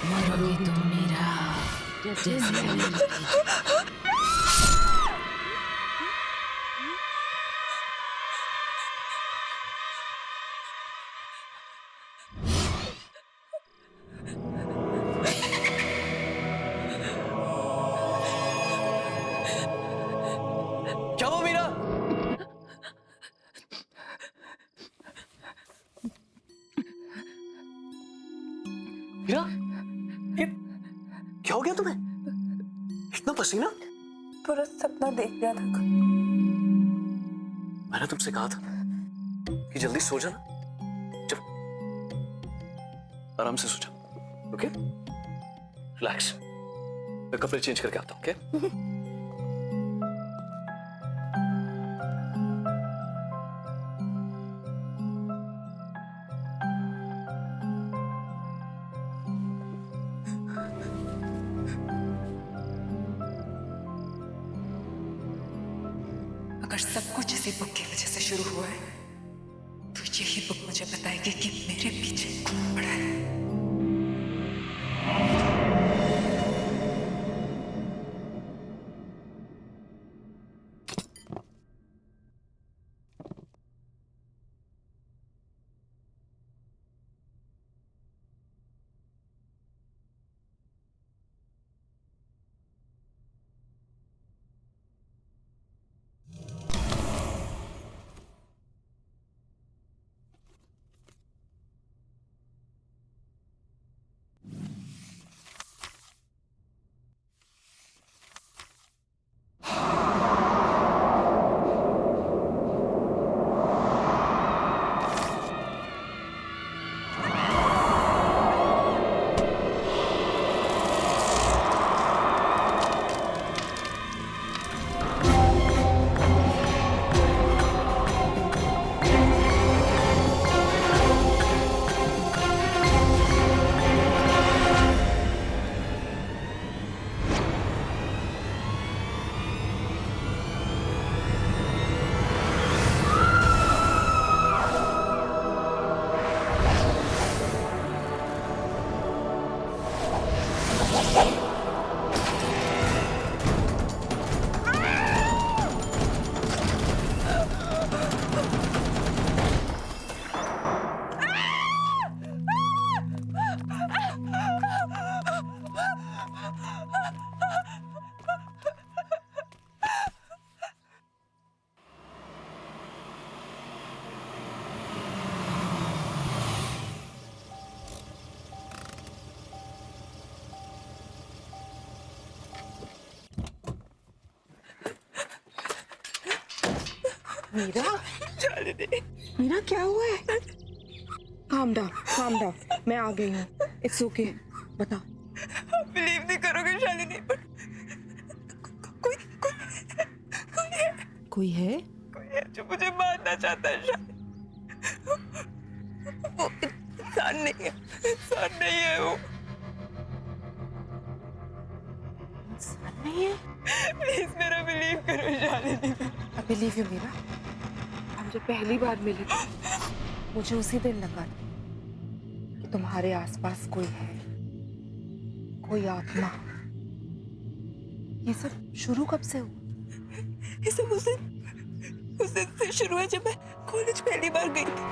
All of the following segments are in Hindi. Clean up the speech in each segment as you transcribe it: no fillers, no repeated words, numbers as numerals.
मरोगे तुम मेरा जैसे क्या हुआ मीरा? मीरा, ये क्या हो गया तुम्हें? इतना पसीना? पूरा सपना देख लिया था। मैंने तुमसे कहा था कि जल्दी सो जाना। चलो आराम से सो जाओ, ओके? रिलैक्स। मैं कपड़े चेंज करके आता हूँ, ओके? अगर सब कुछ इसी बुक की वजह से शुरू हुआ है तो यही बुक मुझे बताएगी कि मेरे पीछे कौन पड़ा है। मीरा, मीरा क्या हुआ है? calm down, मैं आ गई हूँ। It's okay, बता। बिलीव नहीं करोगे शालिनी, पर कोई कोई है? कोई है जो मुझे मारना चाहता है शालिनी। वो इंसान नहीं है वो। इंसान नहीं है? प्लीज मेरा बिलीव करो Shalini. I believe you, Meera. हम जब पहली बार मिले थे, मुझे उसी दिन लगा कि तुम्हारे आसपास कोई है, कोई आत्मा। ये सब शुरू कब से हुआ? ये सब उस दिन से शुरू है जब मैं कॉलेज पहली बार गई थी।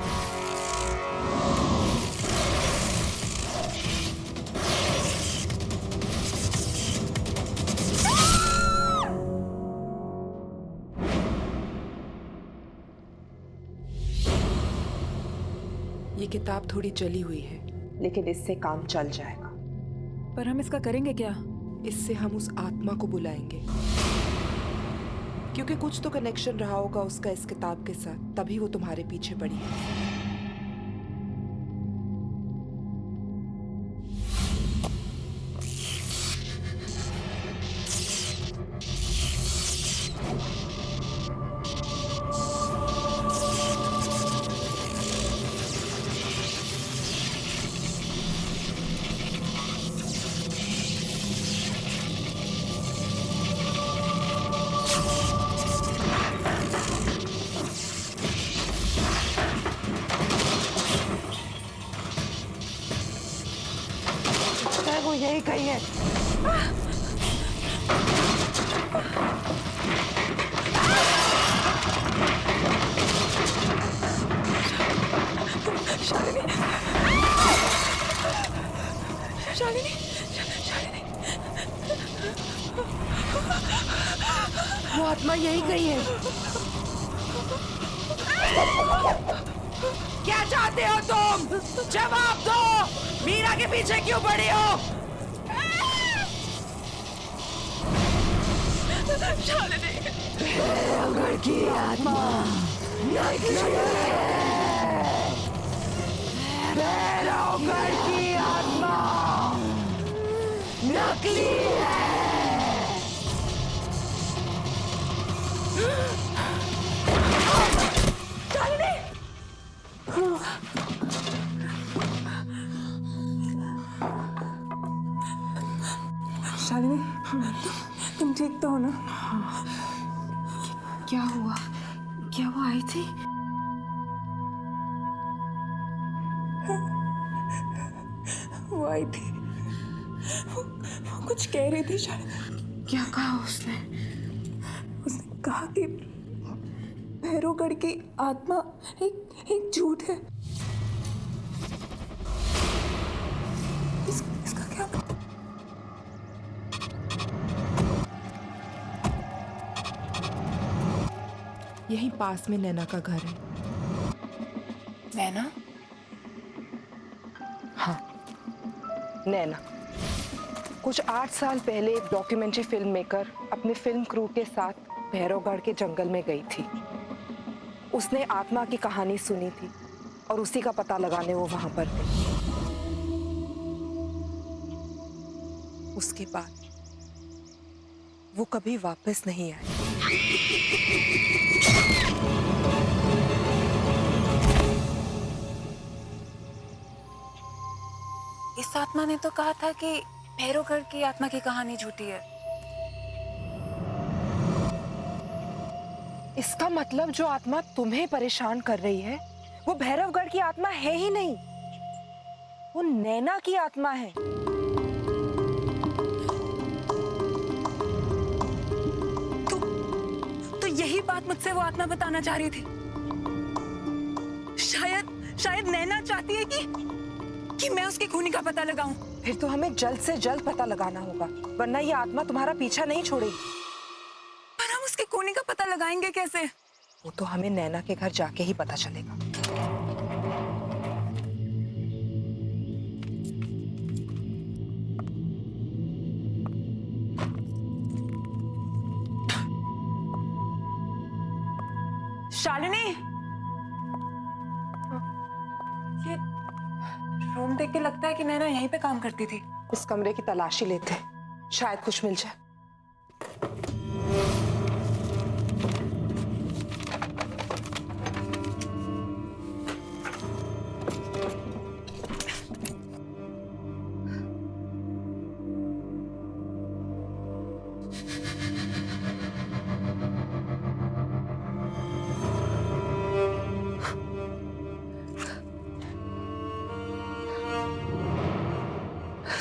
ये किताब थोड़ी जली हुई है, लेकिन इससे काम चल जाएगा। पर हम इसका करेंगे क्या? इससे हम उस आत्मा को बुलाएंगे, क्योंकि कुछ तो कनेक्शन रहा होगा उसका इस किताब के साथ, तभी वो तुम्हारे पीछे पड़ी है। कहीं है। शालिनी, शालिनी, शालिनी, वो आत्मा यही कहीं है। क्या चाहते हो तुम? जवाब दो। मीरा के पीछे क्यों पड़ी हो? शालिनी, भैरवगढ़ की आत्मा भैरवगढ़ की आत्मा नकली है। शालिनी, तुम ठीक तो हो ना? क्या हुआ? क्या वो आई थी? वो आई थी, वो कुछ कह रही थी शालिनी। क्या कहा उसने? उसने कहा कि भैरवगढ़ की आत्मा एक झूठ है। इसका क्या मतलब? यहीं पास में नैना का घर है। नैना? हाँ, नैना। कुछ 8 साल पहले एक डॉक्यूमेंट्री फिल्म मेकर अपनी फिल्म क्रू के साथ भैरवगढ़ के जंगल में गई थी। उसने आत्मा की कहानी सुनी थी और उसी का पता लगाने वो वहां पर थे। उसके बाद वो कभी वापस नहीं आए। इस आत्मा ने तो कहा था कि भैरवगढ़ की आत्मा की कहानी झूठी है। इसका मतलब जो आत्मा तुम्हें परेशान कर रही है वो भैरवगढ़ की आत्मा है ही नहीं, वो नैना की आत्मा है। तो यही बात मुझसे वो आत्मा बताना चाह रही थी। शायद नैना चाहती है कि मैं उसकी खूनी का पता लगाऊं। फिर तो हमें जल्द से जल्द पता लगाना होगा, वरना ये आत्मा तुम्हारा पीछा नहीं छोड़ेगी। पर हम उसकी खूनी का पता लगाएंगे कैसे? वो तो हमें नैना के घर जाके ही पता चलेगा। शालिनी, ये रूम देख के लगता है कि नैना यहीं पे काम करती थी। इस कमरे की तलाशी लेते हैं, शायद कुछ मिल जाए।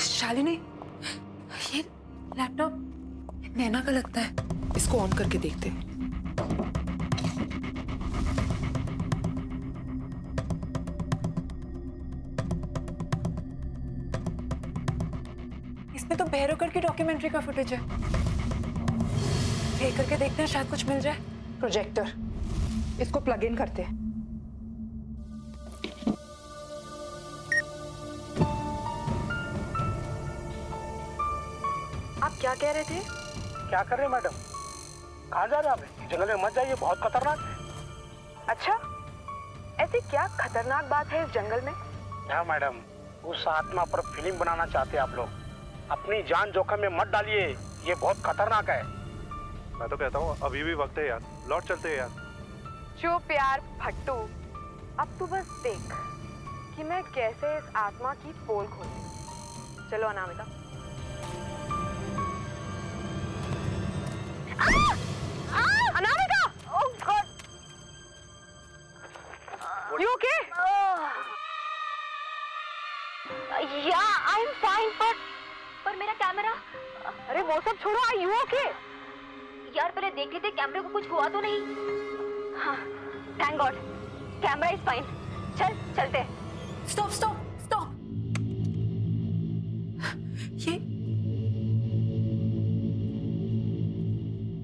शालिनी, ये लैपटॉप नैना का लगता है। इसको ऑन करके देखते हैं। इसमें तो भैरवगढ़ की डॉक्यूमेंट्री का फुटेज है। प्ले करके देखते हैं, शायद कुछ मिल जाए। प्रोजेक्टर, इसको प्लग इन करते हैं। आप क्या कह रहे थे? क्या कर रहे हैं मैडम? कहाँ जा रहे हैं आप? जंगल में मत जाइए, बहुत खतरनाक है। अच्छा, ऐसी क्या खतरनाक बात है इस जंगल में? क्या मैडम, उस आत्मा पर फिल्म बनाना चाहते हैं आप लोग। अपनी जान जोखिम में मत डालिए, ये बहुत खतरनाक है। मैं तो कहता हूँ अभी भी वक्त है यार, लौट चलते हैं यार। चुप यार भट्टू, अब तू बस देख कि मैं कैसे इस आत्मा की पोल खोलती हूँ। चलो Anamika. Anamika! Oh God! You okay? Yeah, I'm fine, but पर मेरा कैमरा। अरे वो सब छोड़ो, आई यू ओके? यार पहले देख लेते कैमरे को कुछ हुआ तो नहीं। हाँ, thank God, camera is fine. चल चलते। Stop stop stop.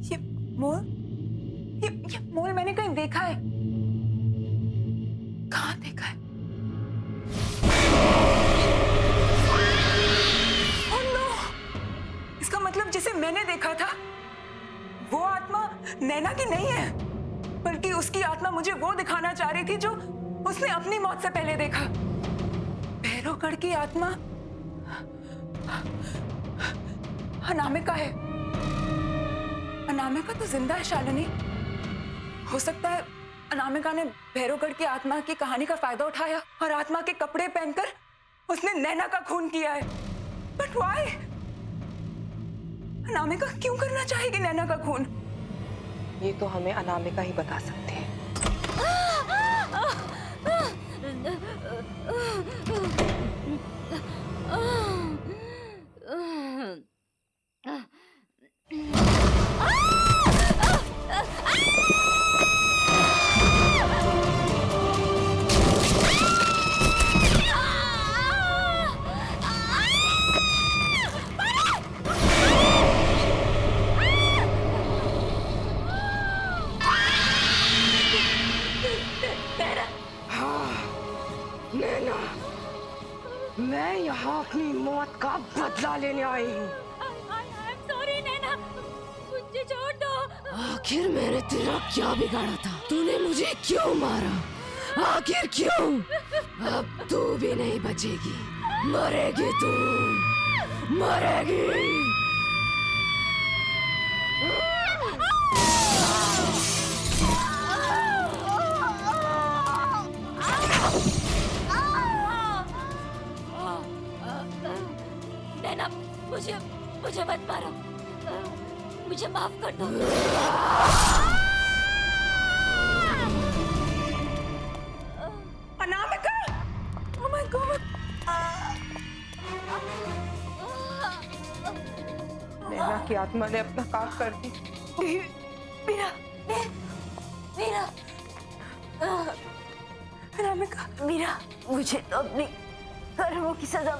ये मोल, ये मोल मैंने कहीं देखा है। कहाँ देखा है? Oh no! इसका मतलब जिसे मैंने देखा था वो आत्मा नैना की नहीं है, बल्कि उसकी आत्मा मुझे वो दिखाना चाह रही थी जो उसने अपनी मौत से पहले देखा। भैरवगढ़ की आत्मा अनामिका है। अनामिका तो जिंदा है शालिनी। हो सकता है अनामिका ने भैरवगढ़ की आत्मा की कहानी का फायदा उठाया और आत्मा के कपड़े पहनकर उसने नैना का खून किया है। But why? अनामिका क्यों करना चाहेगी नैना का खून? ये तो हमें अनामिका ही बता सकती है। नैना, मैं यहाँ अपनी मौत का बदला लेने आई हूँ। सॉरी नैना, मुझे छोड़ दो। आखिर मैंने तेरा क्या बिगाड़ा था? तूने मुझे क्यों मारा? आखिर क्यों? अब तू भी नहीं बचेगी, मरेगी तू, मरेगी। नैना, मुझे मत मारो, मुझे माफ कर दो। अनामिका! Oh my God! नैना की आत्मा ने अपना काम कर दी। मीरा, मीरा, अनामिका! मीरा, मुझे तो अपनी कर्मों की सजा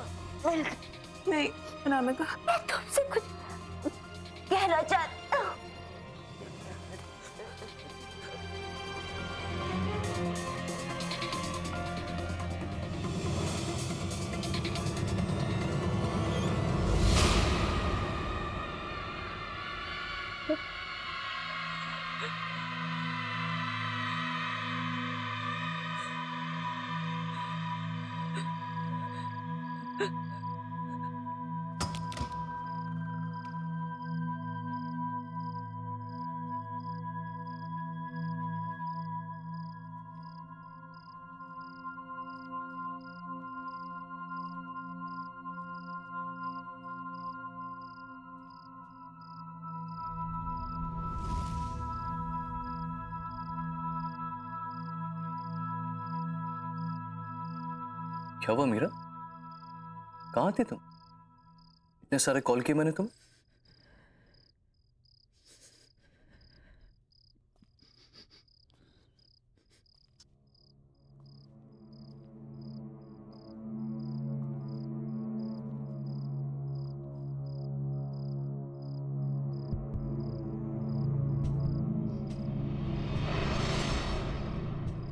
मिल गई। नहीं अनामिका, मैं तुमसे कुछ कहना चाहती हूँ। क्या हुआ मीरा? कहाँ थे तुम? इतने सारे कॉल किए मैंने तुम।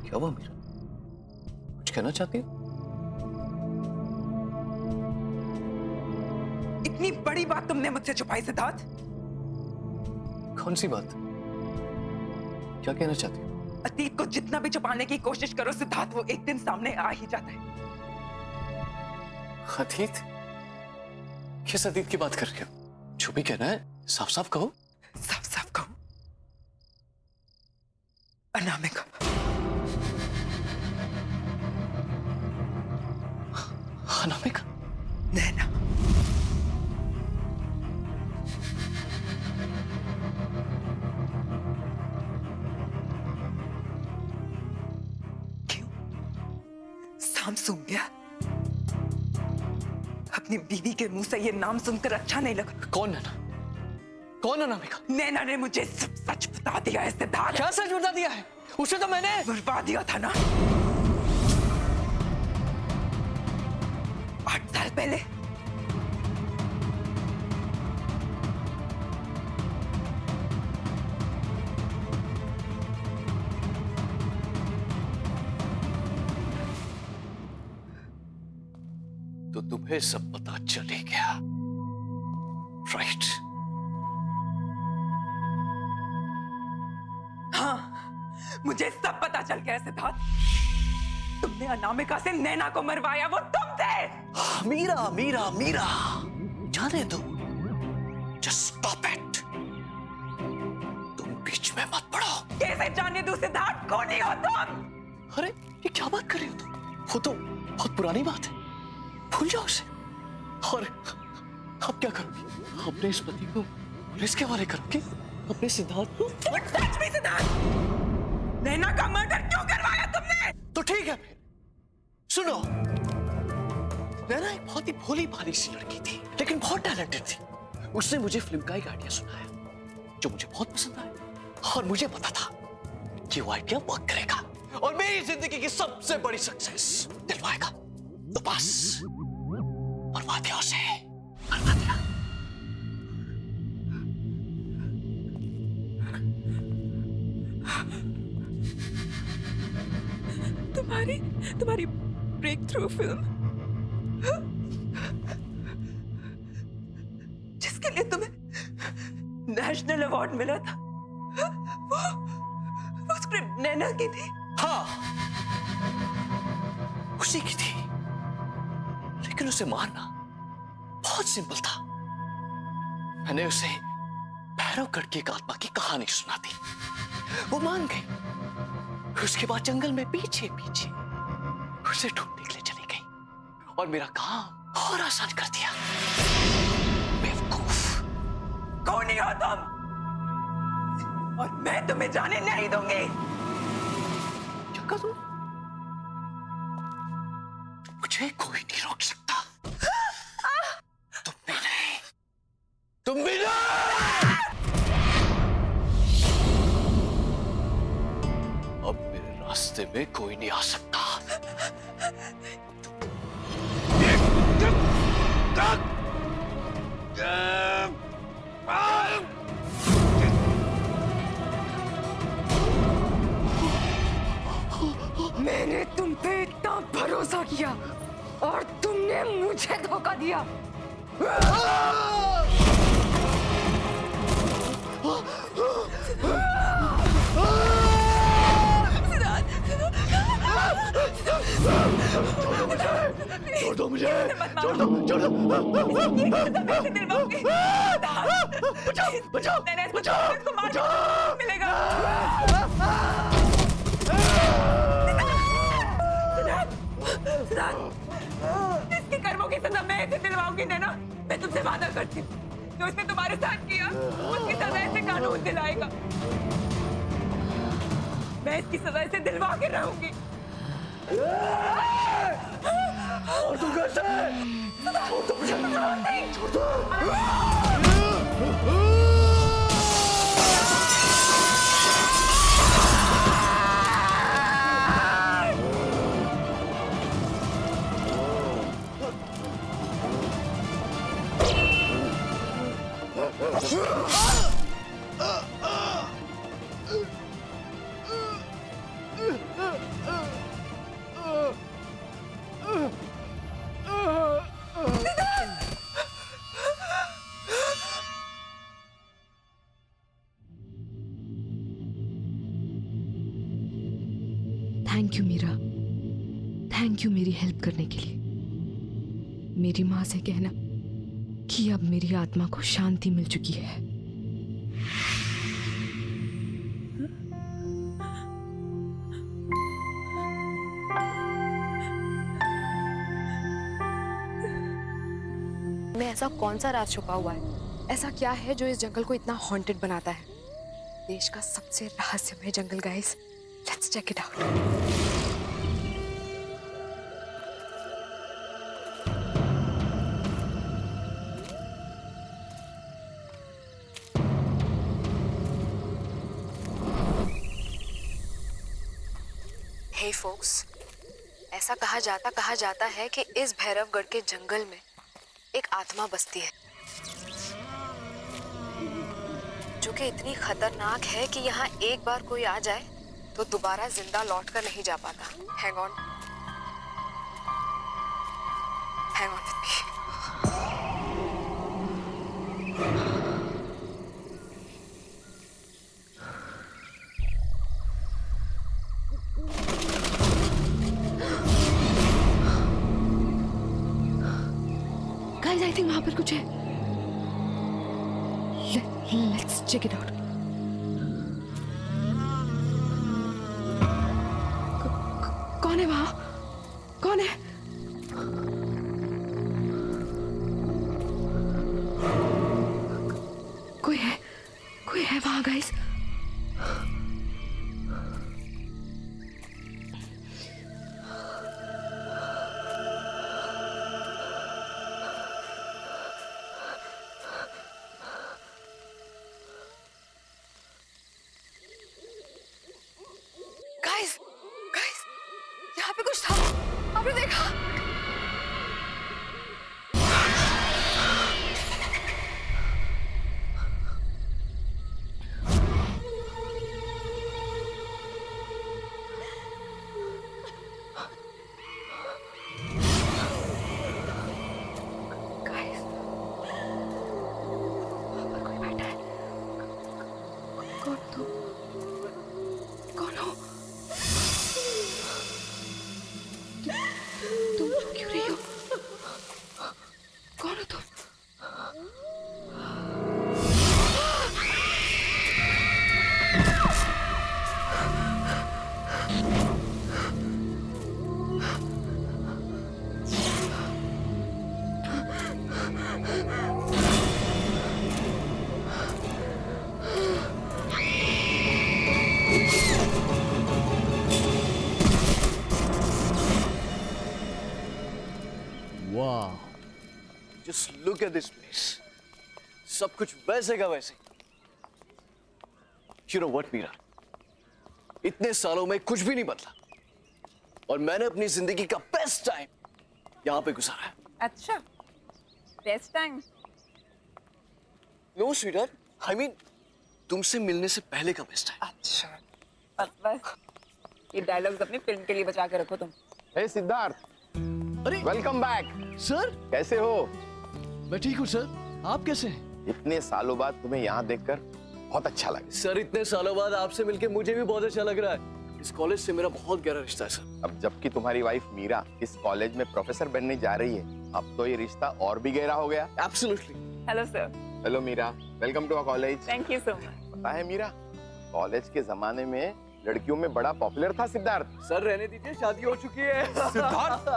क्या हुआ मीरा? कुछ कहना चाहती हो? इतनी बड़ी बात तुमने मुझसे छुपाई सिद्धार्थ। कौन सी बात? क्या कहना चाहती हो? अतीत को जितना भी छुपाने की कोशिश करो सिद्धार्थ, वो एक दिन सामने आ ही जाता है। अतीत? किस अतीत की बात कर रहे हो? जो भी कहना है साफ साफ कहो। साफ साफ कहो, अनामिका। अनामिका? नैना। क्यों? शाम सूंघ गया? अब अपनी बीवी के मुंह से ये नाम सुनकर अच्छा नहीं लगा। कौन नैना? कौन अनामिका? नैना ने मुझे सब सच बता दिया है सिद्धार्थ। क्या सच बता दिया है? उसे तो मैंने मरवा दिया था ना 8 साल पहले। तो तुम्हें सब पता चले गया, राइट? हाँ, मुझे सब पता चल गया सिद्धार्थ। तुमने अनामिका से नैना को मरवाया, वो तुम थे। मीरा मीरा मीरा, जाने दो, जस्ट स्टॉप इट। तुम बीच में मत पड़ो। कैसे जाने दूं सिद्धार्थ? कौन ही हो तुम? अरे ये क्या बात कर रही हो तुम? वो तो बहुत पुरानी बात है, भूल जाओ उसे। और अब क्या करोगी? अपने इस पति को पुलिस के हवाले करोगे? अपने सिद्धार्थ को? सच में सिद्धार्थ, नैना का मर्डर क्यों करवाया तुमने? तो ठीक है फिर, सुनो। नैना एक बहुत ही भोली भाली सी लड़की थी, लेकिन बहुत टैलेंटेड थी। उसने मुझे फिल्म का एक आइडिया सुनाया, जो मुझे बहुत पसंद आया, और मुझे पता था कि वो आइडिया वर्क करेगा और मेरी जिंदगी की सबसे बड़ी सक्सेस दिलवाएगा। तो बस मरवा दिया उसे, मरवा दिया। तुम्हारी ब्रेक थ्रू फिल्म, जिसके लिए तुम्हें नेशनल अवार्ड मिला था, वो स्क्रिप्ट नैना की थी। हाँ, उसी की थी, लेकिन उसे मारना बहुत सिंपल था। मैंने उसे भैरवगढ़ की एक आत्मा की कहानी सुना दी, वो मान गई। उसके बाद जंगल में पीछे पीछे उसे ढूंढने के लिए चली गई और मेरा काम और आसान कर दिया। बेवकूफ। कौन ही हो तुम? और मैं तुम्हें जाने नहीं दूंगी। क्या कहा तुम? मुझे कोई नहीं रोक सकता। तुम भी नहीं, तुम भी नहीं। अब मेरे रास्ते में कोई नहीं आ सकता। मैंने तुम पे इतना भरोसा किया और तुमने मुझे धोखा दिया। छोड़ दो मुझे, छोड़ दो, छोड़ दो। बचाओ, बचाओ, बचाओ, बचाओ। मिलेगा। इसके कर्मों की सजा मैं इसे दिलवाऊंगी नैना। मैं तुमसे वादा करती हूँ, जो उसने तुम्हारे साथ किया उसकी सजा इसे कानून दिलाएगा। मैं इसकी सजा इसे दिलवा के रहूंगी। और तू कैसे? छोड़ दो मुझे, छोड़ दो। Thank you Meera, thank you मेरी हेल्प करने के लिए। मेरी माँ से कहना कि अब मेरी आत्मा को शांति मिल चुकी है। में ऐसा कौन सा राज छुपा हुआ है? ऐसा क्या है जो इस जंगल को इतना हॉन्टेड बनाता है? देश का सबसे रहस्यमय जंगल guys, let's check it out. Hey folks, ऐसा कहा जाता है कि इस भैरवगढ़ के जंगल में एक आत्मा बसती है जो कि इतनी खतरनाक है कि यहाँ एक बार कोई आ जाए तो दोबारा जिंदा लौट कर नहीं जा पाता। Hang on with me. Guys, I think वहां पर कुछ है। Let's check it out. कौन है वहां? कौन है? कोई है वहां गाइस। गाइस, यहाँ पे कुछ था, आपने देखा? गाइस, वहां पर कोई बैठा है। कौन तुम? कौन हो? तुम रो क्यों रही हो? कौन हो तुम? वाह, just look at this place. सब कुछ वैसे का वैसे। यू नो व्हाट मीरा, इतने सालों में कुछ भी नहीं बदला और मैंने अपनी जिंदगी का बेस्ट टाइम यहां पे गुजारा है। अच्छा, best time? No sweetheart, I mean तुमसे मिलने से पहले का बेस्ट टाइम। अच्छा, बस ये डायलॉग्स अपनी फिल्म के लिए बचा के रखो तुम। हे सिद्धार्थ, अरे वेलकम बैक। सर, कैसे हो? मैं ठीक हूँ सर, आप कैसे हैं? इतने सालों बाद तुम्हें यहाँ देखकर बहुत अच्छा लगा। सर, इतने सालों बाद आपसे मिलके मुझे भी बहुत अच्छा लग रहा है। इस कॉलेज से मेरा बहुत गहरा रिश्ता है सर। अब जबकि तुम्हारी वाइफ मीरा इस कॉलेज में प्रोफेसर बनने जा रही है, अब तो ये रिश्ता और भी गहरा हो गया। Absolutely. Hello sir. Hello Meera, welcome to our college. Thank you so much. पता है मीरा, कॉलेज के जमाने में लड़कियों में बड़ा पॉपुलर था सिद्धार्थ। सर रहने दीजिए, शादी हो चुकी है। सिद्धार्थ,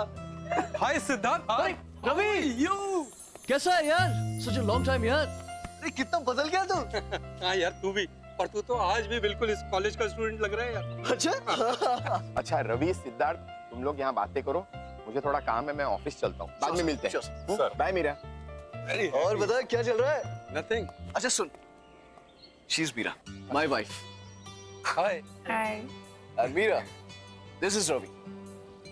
हाय सिद्धार्थ। हाय रवि, यू कैसा है यार? सच अ लॉन्ग टाइम यार। अरे कितना बदल गया तू। हाँ यार, तू भी, पर तू तो आज भी बिल्कुल इस कॉलेज का स्टूडेंट लग रहा है यार। अच्छा। अच्छा रवि, सिद्धार्थ, तुम लोग यहाँ बातें करो, मुझे थोड़ा काम है, मैं ऑफिस चलता हूँ, बाद में मिलते हैं। बाय मीरा। और बता क्या चल रहा है? नथिंग। अच्छा सुन, she is Meera, my wife. Hi. Hi. And Meera, this is Ravi.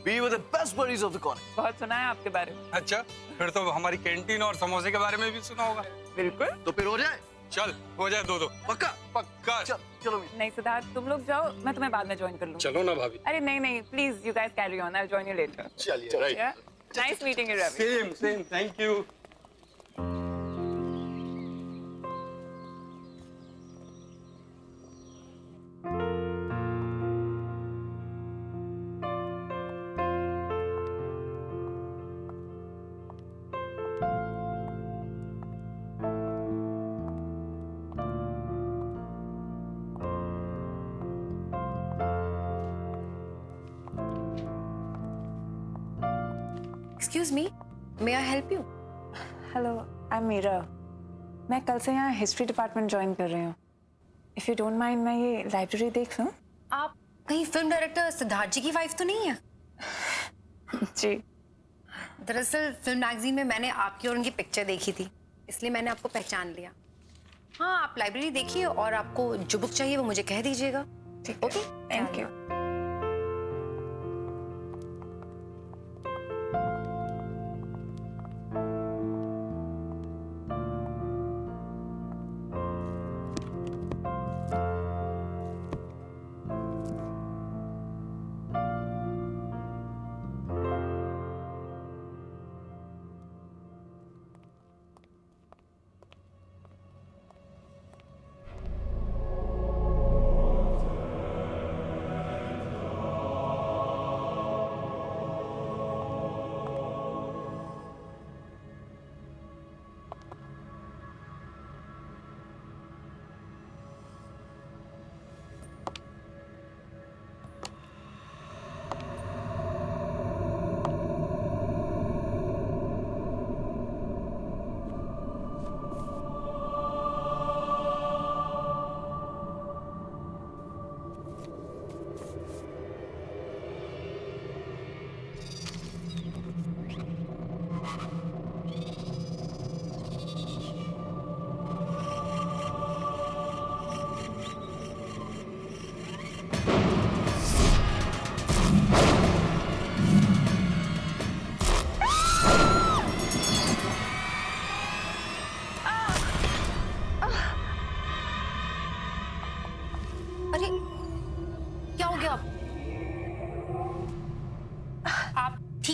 We were the best buddies of the college. बहुत सुना है आपके बारे में। अच्छा, फिर तो हमारी कैंटीन और समोसे के बारे में भी सुना होगा। बिल्कुल। तो फिर हो जाए? चल, हो जाए दो। पक्का? पक्का। चलो मीरा। नहीं सिद्धार्थ, तुम लोग जाओ, मैं तुम्हें बाद में ज्वाइन कर लूँ। चलो ना भाभी। अरे नहीं, please you guys carry on, I will join you later. चलिए। Right. Nice meeting you Ravi. Same, thank you. Excuse me, may I help you? Hello, I am Meera. मैं कल से यहाँ हिस्ट्री डिपार्टमेंट ज्वाइन कर रही हूँ। इफ यू डोंट माइंड, मैं ये लाइब्रेरी देख लूँ? आप कहीं फिल्म डायरेक्टर सिद्धार्थ जी की वाइफ तो नहीं है? जी। दरअसल फिल्म मैगजीन में मैंने आपकी और उनकी पिक्चर देखी थी, इसलिए मैंने आपको पहचान लिया। हाँ, आप लाइब्रेरी देखिए और आपको जो बुक चाहिए वो मुझे कह दीजिएगा। ठीक है। Okay, thank you.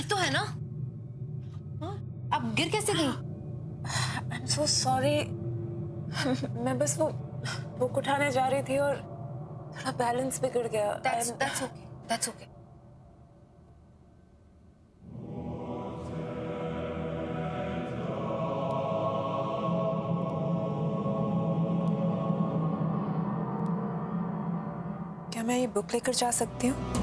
ठीक तो है ना? हाँ? आप गिर कैसे गई? I'm so sorry. मैं बस वो बुक उठाने जा रही थी और थोड़ा बैलेंस बिगड़ गया। That's okay. That's okay. क्या मैं ये बुक लेकर जा सकती हूँ?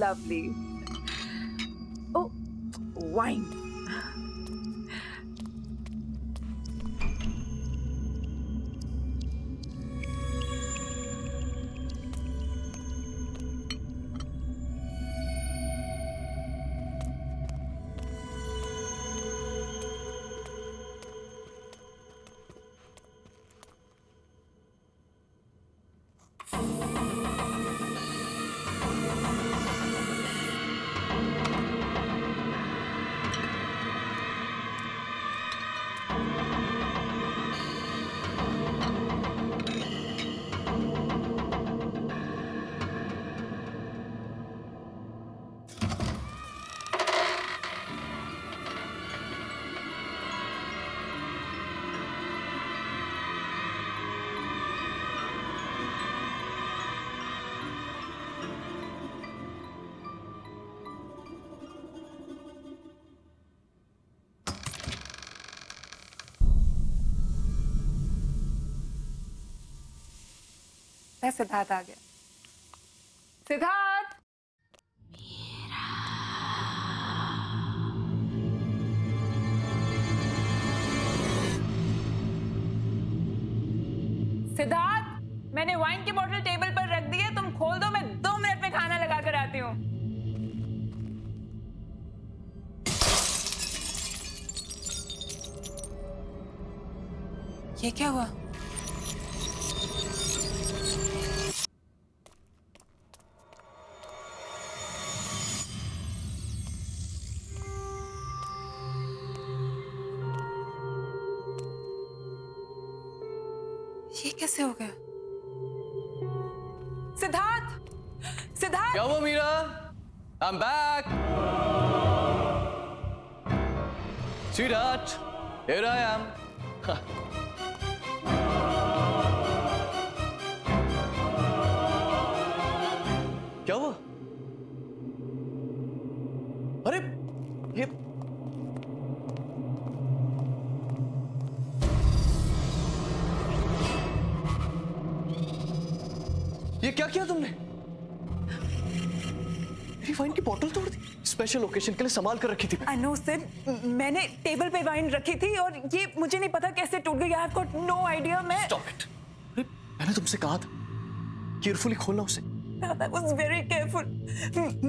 Lovely. Oh, wine. सिद्धार्थ आ गया। सिद्धार्थ! सिद्धार्थ, मैंने वाइन की बोतल टेबल पर रख दी है, तुम खोल दो, मैं 2 मिनट में खाना लगा कर आती हूँ। ये क्या हुआ? ये कैसे हो गया? सिद्धार्थ! सिद्धार्थ! क्या हुआ Meera? I'm back. Sweetheart, here I am. क्या हुआ? अरे ये क्या किया तुमने? मेरी वाइन की बोतल तोड़ दी। स्पेशल ओकेजन के लिए संभाल कर रखी थी। I know सर, मैंने टेबल पे वाइन रखी थी और ये मुझे नहीं पता कैसे टूट गई। I've got no idea। मैं Stop it. अरे मैंने तुमसे कहा था केयरफुली खोलना उसे। I was very careful।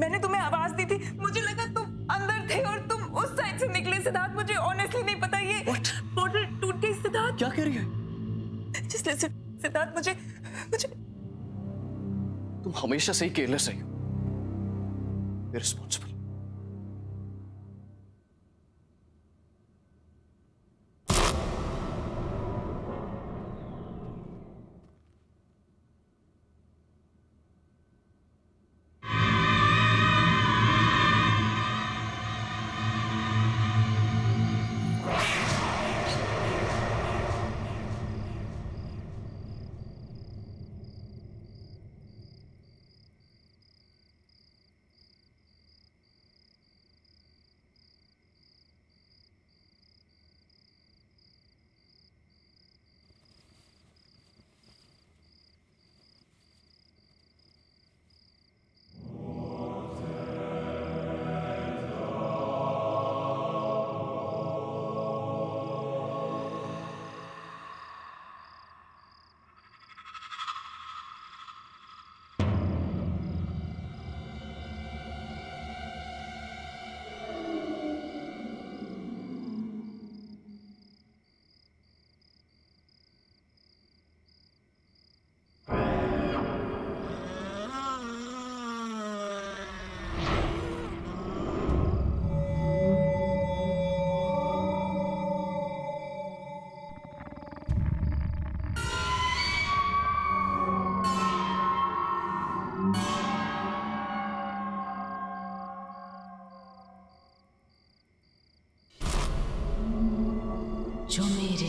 मैंने तुम्हें आवाज दी थी, मुझे लगा तुम अंदर थे और तुम उस साइड से निकले। सिद्धार्थ, मुझे ऑनेस्टली नहीं पता ये बोतल टूट गई। सिद्धार्थ, क्या कह रही है? Just listen, सिद्धार्थ, मुझे तुम हमेशा से ही केयरलेस रही हो, इररिस्पॉन्सिबल।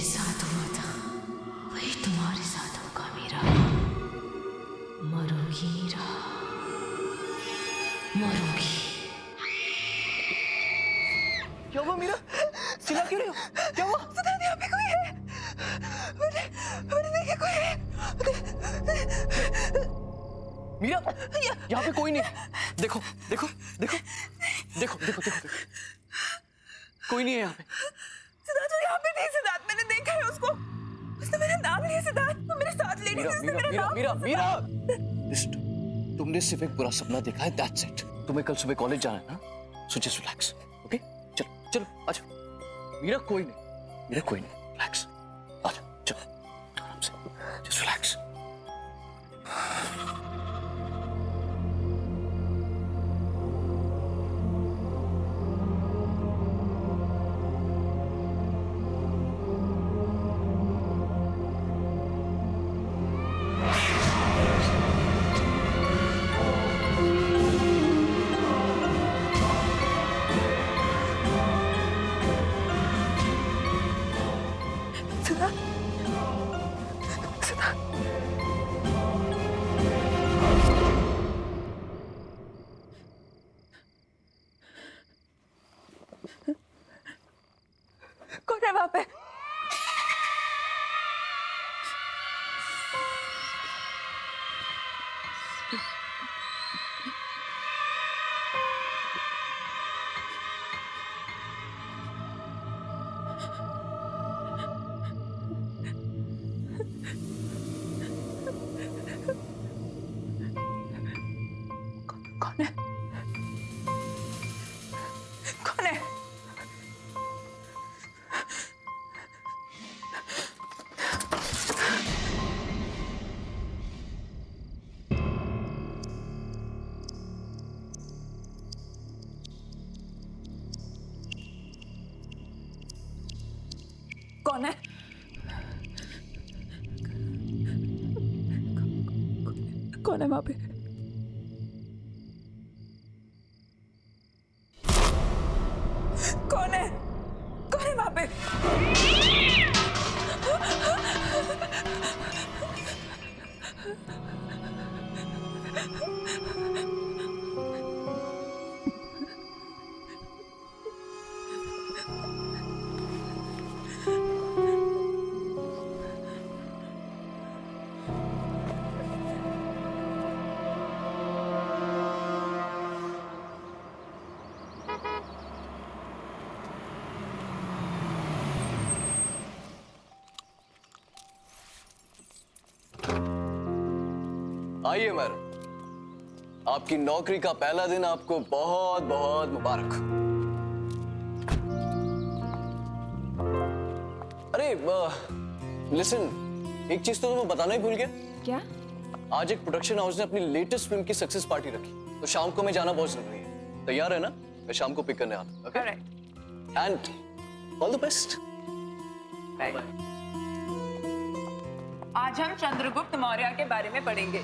साथ हुआ था वही तुम्हारे साथ होगा मीरा। मरोगी मीरा, मरोगी। क्या हुआ मीरा? चिल्ला क्यों रही हो? क्या हुआ? सिद्धार्थ, यहाँ पे कोई है। मैंने देखा कोई है। मीरा, यहाँ पे कोई नहीं। देखो देखो देखो देखो देखो देखो, कोई नहीं है यहाँ पे। सिद्धार्थ, वो यहाँ पे थी। सिद्धार्थ, मैंने देखा है उसको। उसने मेरा नाम लिया। सिद्धार्थ, वो मेरे साथ लेडी थी। उसने मेरा नाम मीरा मीरा, तुमने सिर्फ एक बुरा सपना देखा है, दैट्स इट। तुम्हें कल सुबह कॉलेज जाना है ना, सो जस्ट रिलैक्स, ओके? चलो चलो आजा। मीरा कोई नहीं, मीरा कोई नहीं, रिलैक्स, आजा चलो आराम से, जस्ट रिलैक्स। कौन है वहाँ पे? कौन है? कौन है? कौन है? कौन है वहां पे? कौन है? कौन है वहां पे? आइए मैडम, आपकी नौकरी का पहला दिन आपको बहुत बहुत मुबारक। अरे लिसन, एक चीज तो तुम्हें बताना ही भूल गया। क्या? आज एक प्रोडक्शन हाउस ने अपनी लेटेस्ट फिल्म की सक्सेस पार्टी रखी, तो शाम को मैं जाना बहुत जरूरी है। तैयार है ना? मैं शाम को पिक करने आता। Okay? And all the best. आज हम चंद्रगुप्त मौर्य के बारे में पढ़ेंगे।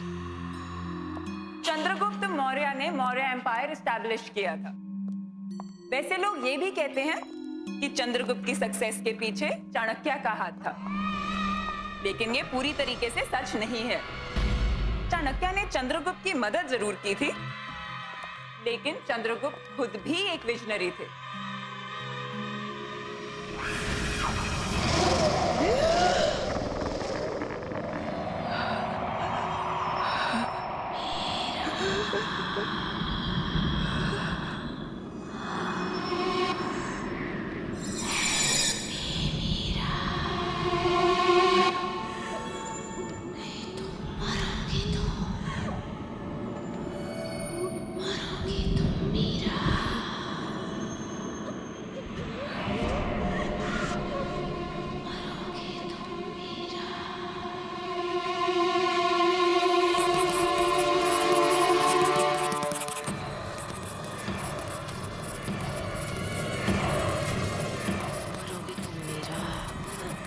चंद्रगुप्त मौर्य ने मौर्य एम्पायर एस्टैब्लिश किया था। वैसे लोग ये भी कहते हैं कि चंद्रगुप्त की सक्सेस के पीछे चाणक्य का हाथ था, लेकिन ये पूरी तरीके से सच नहीं है। चाणक्य ने चंद्रगुप्त की मदद जरूर की थी, लेकिन चंद्रगुप्त खुद भी एक विजनरी थे।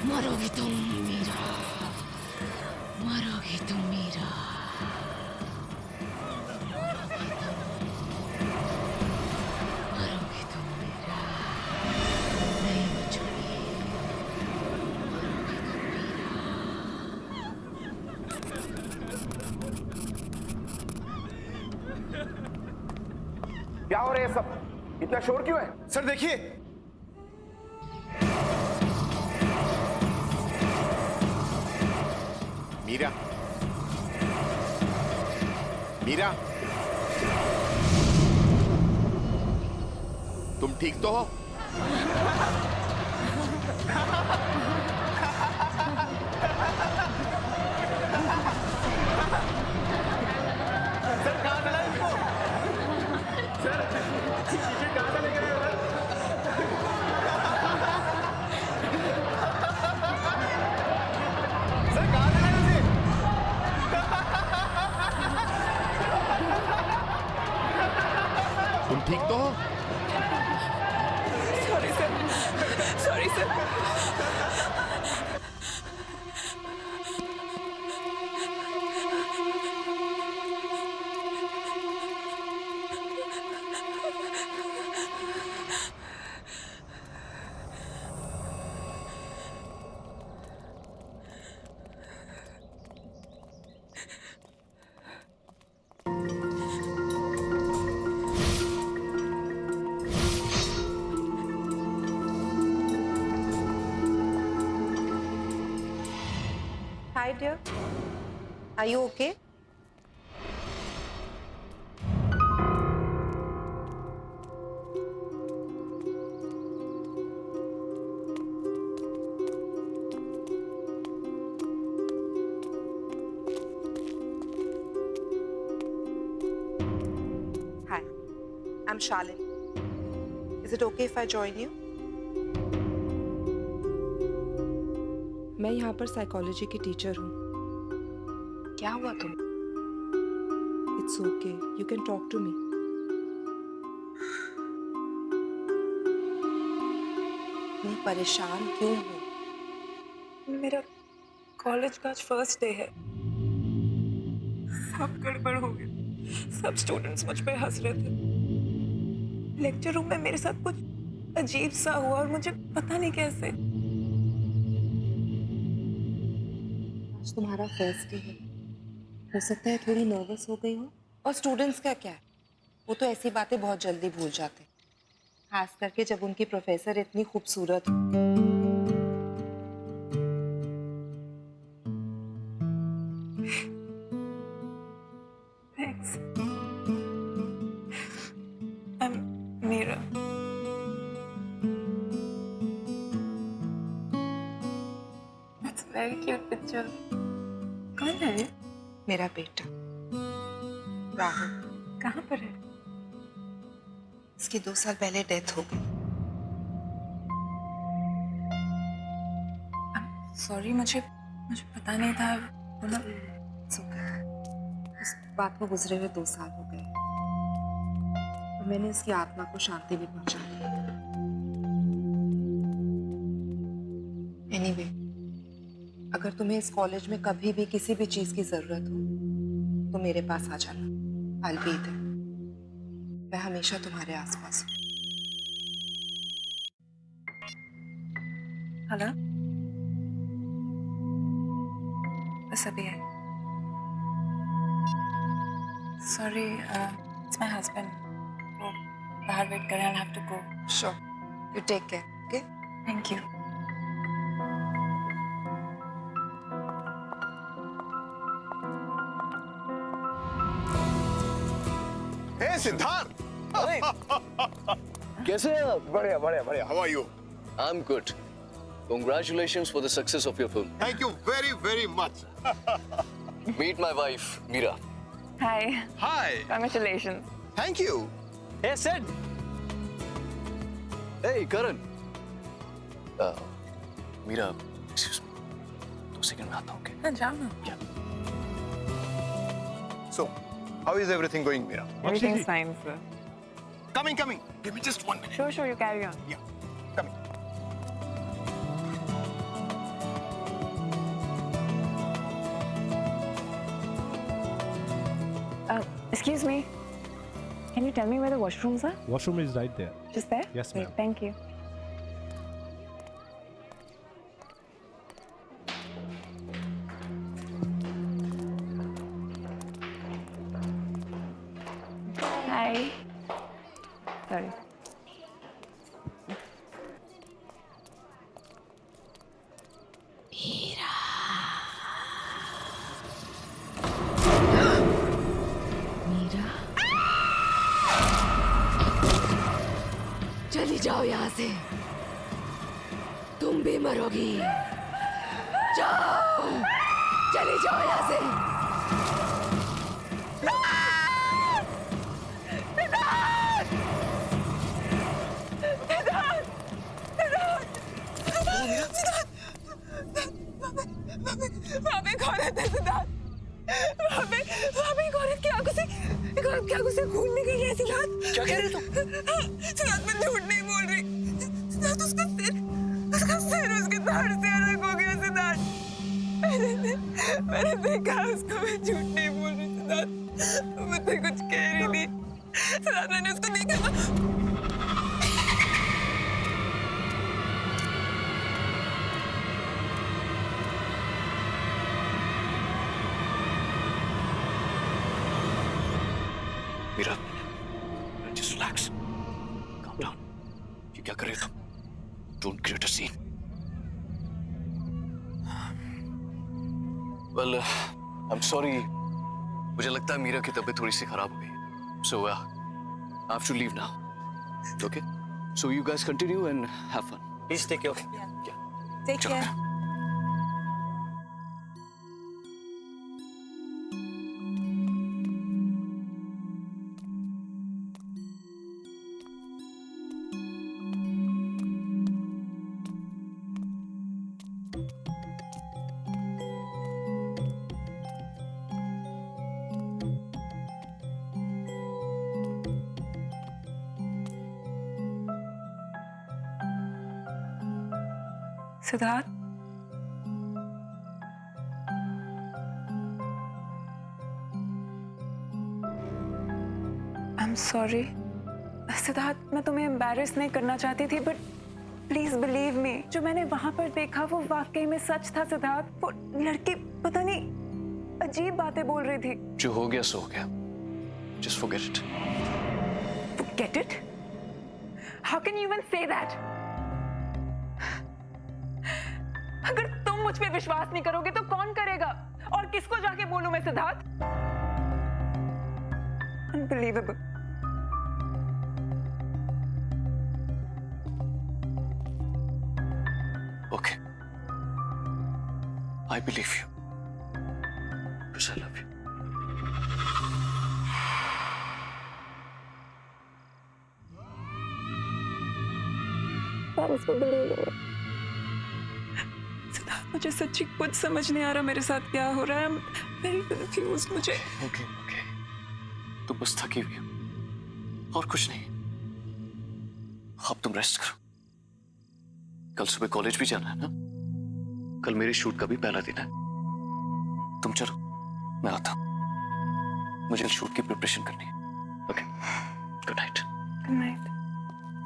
मरोगी तुम मीरा, मरोगी तुम मीरा, मरोगी तुम मीरा, नहीं बचोगी, क्या हो रहा है सब? इतना शोर क्यों है? सर देखिए, मीरा, मीरा, तुम ठीक तो हो? तुम ठीक तो हो? Sorry sir, sorry sir. Hi dear, are you okay? Hi, I'm Shalin. Is it okay if I join you? मैं यहाँ पर साइकोलॉजी की टीचर हूँ। क्या हुआ तुम? It's okay. You can talk to me. मैं परेशान क्यों हूँ? मेरा कॉलेज का आज फर्स्ट डे है। सब गड़बड़ हो गया। सब स्टूडेंट्स मुझ पे हंस रहे थे। लेक्चर रूम में मेरे साथ कुछ अजीब सा हुआ और मुझे पता नहीं कैसे। आज तुम्हारा फर्स्ट डे है। हो सकता है थोड़ी नर्वस हो गई हो। और स्टूडेंट्स का क्या है? वो तो ऐसी बातें बहुत जल्दी भूल जाते हैं। खास करके जब उनकी प्रोफेसर इतनी खूबसूरत हो। Thanks. I'm Meera. That's a very cute picture. कौन है ये? मेरा बेटा राहुल। कहाँ पर है? इसकी 2 साल पहले डेथ हो गई। सॉरी, मुझे पता नहीं था। वो ना इस बात को गुजरे हुए 2 साल हो गए। और मैंने इसकी आत्मा को शांति भी पहुंचा दी। एनीवे, अगर तुम्हें इस कॉलेज में कभी भी किसी भी चीज की जरूरत हो तो मेरे पास आ जाना। I'll be there. मैं हमेशा तुम्हारे आसपास हूँ। हेलो, बस अभी है। Sorry, it's my husband. वो बाहर वेट कर रहे हैं। I'll have to go. Sure. You take care. Okay? Thank you. Hey Siddharth, कैसे हैं आप? बढ़िया बढ़िया बढ़िया। How are you? I'm good. Congratulations for the success of your film. Thank you very very much. Meet my wife, Meera. Hi. Hi. Congratulations. Thank you. Hey, Sid. Hey, Karan. Meera, excuse me. 2 second में आता हूँ, okay? हाँ, जाओ ना। Yeah. So, how is everything going, Meera? Everything's fine, sir. Coming. Give me just 1 minute. Sure, you carry on. Yeah, coming. Excuse me. Can you tell me where the washrooms are? Washroom is right there. Just there? Yes, Great, ma'am. thank you. Hi. Sorry. Meera, चली जाओ यहाँ से, तुम भी मरोगी। जाओ, चली जाओ यहाँ से। वहाँ पे एक औरत है सिद्धार्थ। वहाँ पे एक औरत की आंखों से खून निकल रहा है सिद्धार्थ। क्या कह रहे हो तुम? सिद्धार्थ मैं झूठ नहीं बोल रही। सिद्धार्थ उसका सिर उसके धड़ से अलग हो गया सिद्धार्थ। मैंने देखा उसको, मैं झूठ नहीं बोल रही सिद्धार्थ। मुझसे कुछ कह रही थी सिद्धार्थ, मैंने उसको देखा। Meera, just relax. Calm down. ये क्या कर रहे हो तुम? Don't create a scene. Well, I'm sorry. मुझे लगता है मीरा की तबीयत थोड़ी सी खराब हो गई। So, I have to leave now. Okay? So you guys continue and have fun. Please take care. Yeah. Take चलो। care. Siddharth, I am sorry. Siddharth, मैं तुम्हें एम्बैरेस नहीं करना चाहती थी, बट प्लीज बिलीव मी, जो मैंने वहां पर देखा वो वाकई में सच था सिद्धार्थ। वो लड़की पता नहीं अजीब बातें बोल रही थी। जो हो गया सो हो गया। Just forget it. Forget it? How can you even say that? अगर तुम मुझ पे विश्वास नहीं करोगे तो कौन करेगा? और किसको जाके बोलूं मैं Siddharth? Unbelievable. Okay. I believe you. Because I love you. That is unbelievable. Siddharth, मुझे सच्ची कुछ समझ नहीं आ रहा मेरे साथ क्या हो रहा है। I'm very confused. मुझे Okay. तुम बस थकी हुई हो और कुछ नहीं। अब तुम रेस्ट करो। कल सुबह कॉलेज भी जाना है ना? कल मेरे शूट का भी पहला दिन है। तुम चलो, मैं आता हूं। मुझे शूट की प्रिपरेशन करनी है। Okay, good night. Good night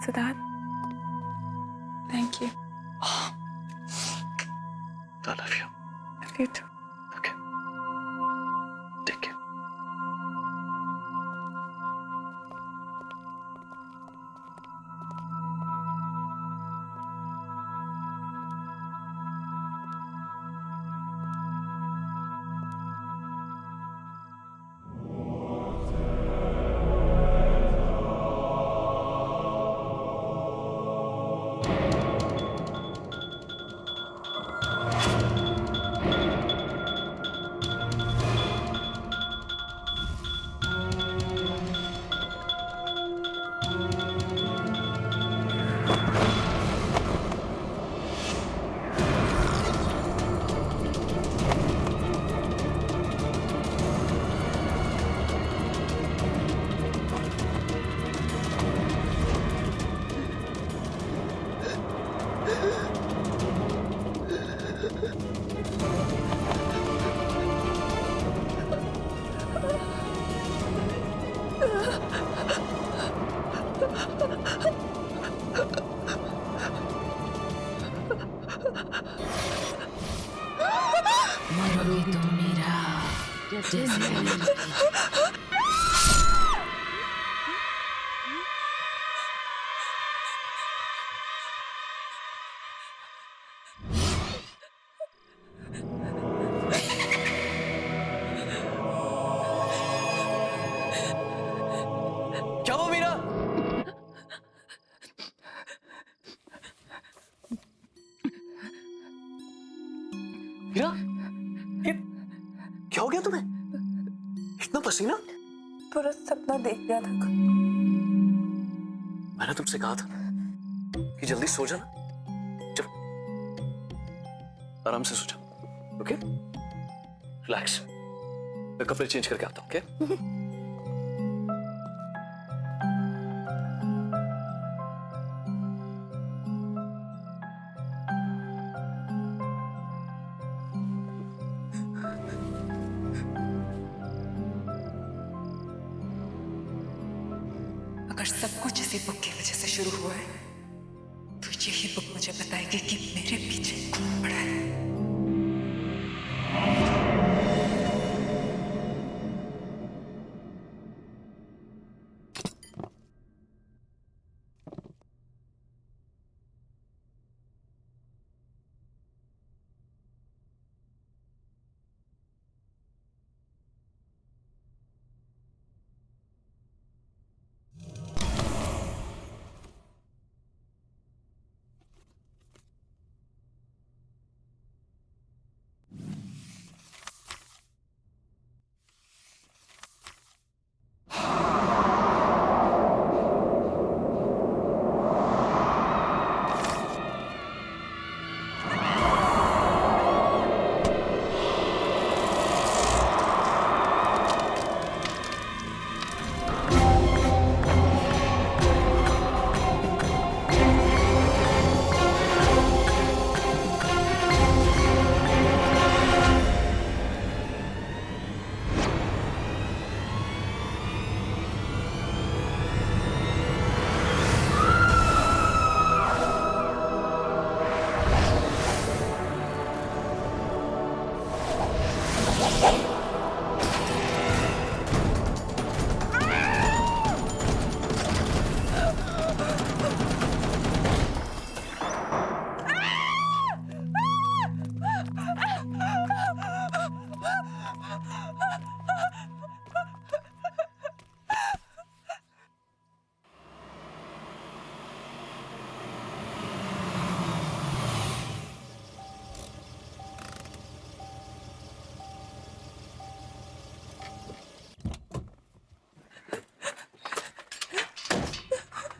Siddharth. Thank you. I love you. Love you too. Okay. Take care. मरोगी तुम मीरा, जैसे मैंने मीरा, ये क्या हो गया तुम्हें? इतना पसीना? पूरा सपना देख लिया था। मैंने तुमसे कहा था कि जल्दी सो जाना। चलो आराम से सो जाओ, ओके? रिलैक्स। मैं कपड़े चेंज करके आता हूँ, ओके? अगर सब कुछ इसी बुक की वजह से शुरू हुआ है तो यही बुक मुझे बताएगी कि मेरे पीछे कौन पड़ा है।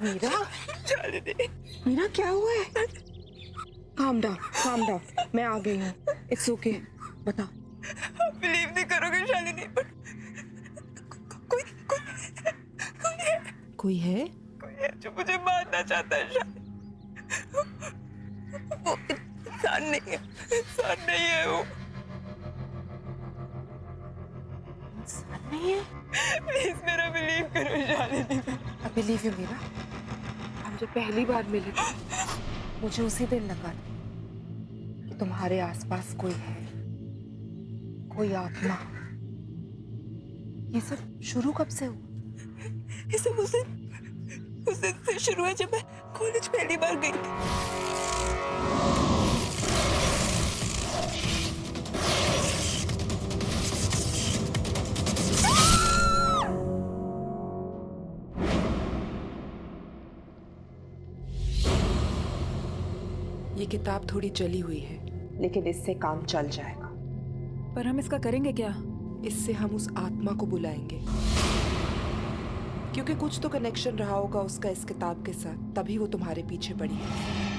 मीरा, मीरा क्या हुआ है? काम डाउन, मैं आ गई हूँ। इट्स ओके, बता। बिलीव नहीं करोगे शालिनी, पर कोई है जो मुझे मारना चाहता है। शालिनी, वो इंसान नहीं है वो। इंसान नहीं है? प्लीज मेरा बिलीव करो Shalini. I believe you Meera. हम जब पहली बार मिले थे मुझे उसी दिन लगा कि तुम्हारे आसपास कोई है, कोई आत्मा। ये सब शुरू कब से हुआ? ये सब उस दिन से शुरू है जब मैं कॉलेज पहली बार गई थी। ये किताब थोड़ी जली हुई है, लेकिन इससे काम चल जाएगा। पर हम इसका करेंगे क्या? इससे हम उस आत्मा को बुलाएंगे, क्योंकि कुछ तो कनेक्शन रहा होगा उसका इस किताब के साथ, तभी वो तुम्हारे पीछे पड़ी है।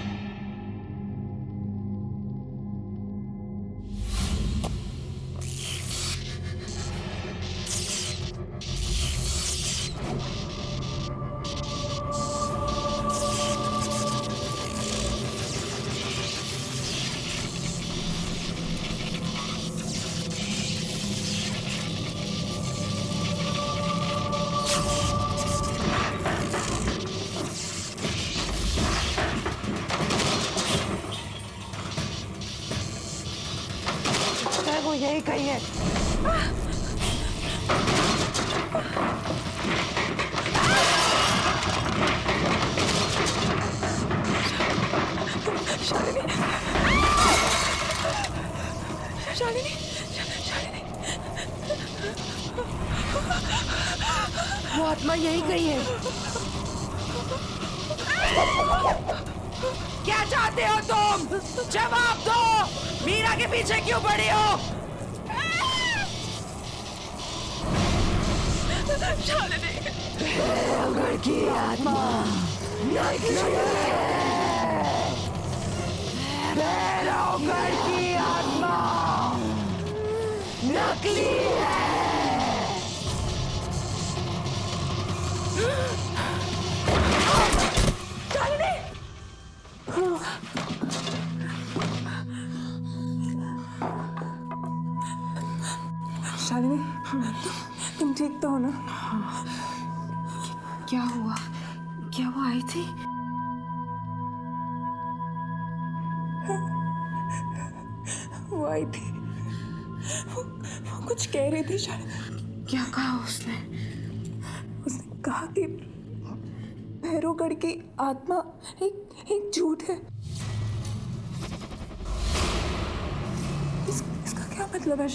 वो यही कही है। शालिनी, वो आत्मा यही कही है। क्या चाहते हो तुम? जवाब दो। मीरा के पीछे क्यों पड़ी हो? भैरवगढ़ की आत्मा नकली है। भैरवगढ़ की आत्मा नकली है। शालिनी, तुम ठीक तो हो ना? क्या हुआ? क्या वो आई थी? वो आई थी, वो कुछ कह रही थी शालिनी। क्या कहा उसने? उसने कहा कि भैरवगढ़ की आत्मा एक झूठ है। इसका क्या मतलब है?